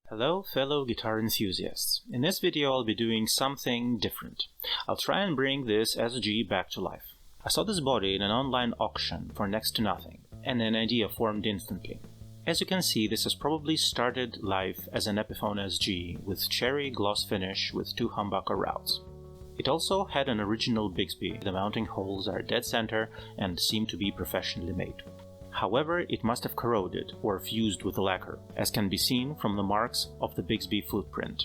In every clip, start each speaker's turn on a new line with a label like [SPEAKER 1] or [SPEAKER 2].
[SPEAKER 1] Hello fellow guitar enthusiasts. In this video I'll be doing something different. I'll try and bring this SG back to life. I saw this body in an online auction for next to nothing, and an idea formed instantly. As you can see, this has probably started life as an Epiphone SG with cherry gloss finish with 2 humbucker routes. It also had an original Bigsby. The mounting holes are dead center and seem to be professionally made. However, it must have corroded or fused with the lacquer, as can be seen from the marks of the Bigsby footprint.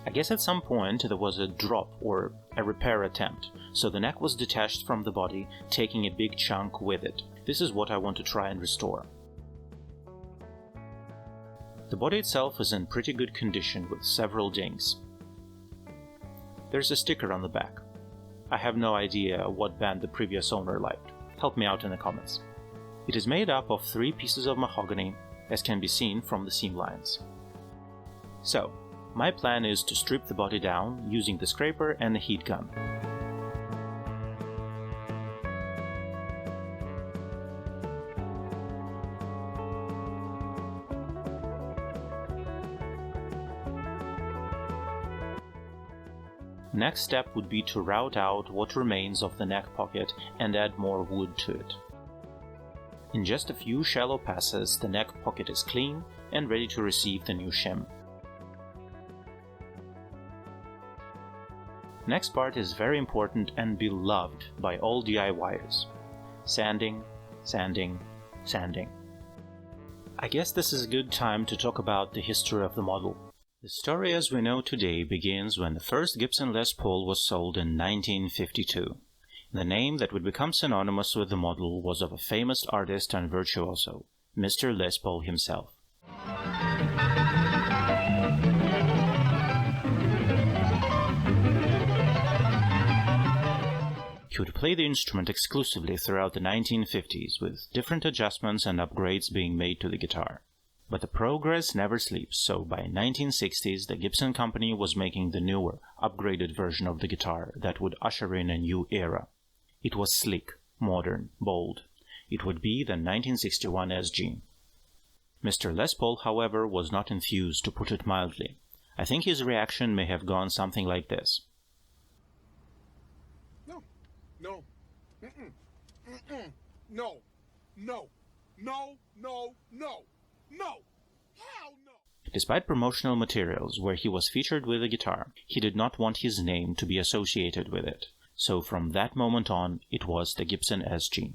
[SPEAKER 1] I guess at some point there was a drop or a repair attempt, so the neck was detached from the body, taking a big chunk with it. This is what I want to try and restore. The body itself is in pretty good condition with several dings. There's a sticker on the back. I have no idea what band the previous owner liked. Help me out in the comments. It is made up of 3 pieces of mahogany, as can be seen from the seam lines. So, my plan is to strip the body down using the scraper and a heat gun. Next step would be to route out what remains of the neck pocket and add more wood to it. In just a few shallow passes, the neck pocket is clean and ready to receive the new shim. Next part is very important and beloved by all DIYers. Sanding, sanding, sanding. I guess this is a good time to talk about the history of the model. The story as we know today begins when the first Gibson Les Paul was sold in 1952. The name that would become synonymous with the model was of a famous artist and virtuoso, Mr. Les Paul himself. He would play the instrument exclusively throughout the 1950s, with different adjustments and upgrades being made to the guitar. But the progress never sleeps, so by 1960s the Gibson company was making the newer, upgraded version of the guitar that would usher in a new era. It was sleek, modern, bold. It would be the 1961 SG. Mr. Les Paul, however, was not enthused, to put it mildly. I think his reaction may have gone something like this.
[SPEAKER 2] No. No. Mm-mm. Mm-mm. No. No. No. No. No. No! Hell no!
[SPEAKER 1] Despite promotional materials where he was featured with a guitar, he did not want his name to be associated with it, so from that moment on it was the Gibson SG.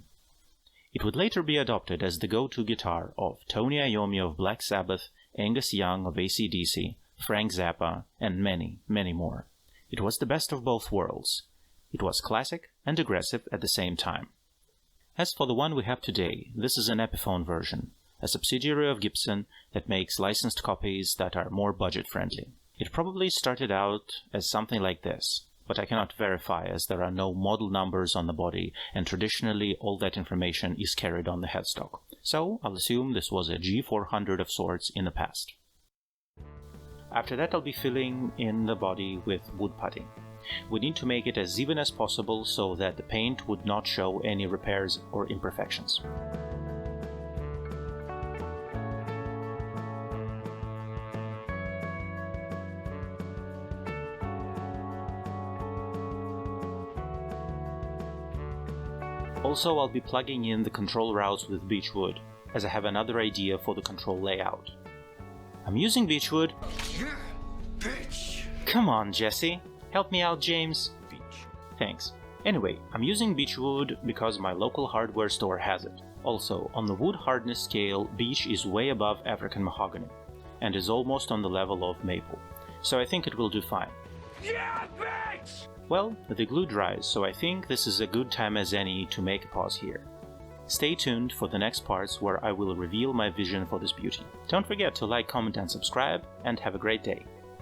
[SPEAKER 1] It would later be adopted as the go-to guitar of Tony Iommi of Black Sabbath, Angus Young of AC/DC, Frank Zappa, and many, many more. It was the best of both worlds. It was classic and aggressive at the same time. As for the one we have today, this is an Epiphone version, a subsidiary of Gibson that makes licensed copies that are more budget-friendly. It probably started out as something like this, but I cannot verify as there are no model numbers on the body, and traditionally all that information is carried on the headstock. So I'll assume this was a G400 of sorts in the past. After that I'll be filling in the body with wood putty. We need to make it as even as possible so that the paint would not show any repairs or imperfections. Also, I'll be plugging in the control routes with beechwood, as I have another idea for the control layout. I'm using beechwood.
[SPEAKER 2] Yeah, bitch!
[SPEAKER 1] Come on, Jesse. Help me out, James. Beech. Thanks. Anyway, I'm using beechwood because my local hardware store has it. Also, on the wood hardness scale, beech is way above African mahogany, and is almost on the level of maple, so I think it will do fine.
[SPEAKER 2] Yeah, bitch!
[SPEAKER 1] Well, the glue dries, so I think this is a good time as any to make a pause here. Stay tuned for the next parts where I will reveal my vision for this beauty. Don't forget to like, comment and subscribe, and have a great day.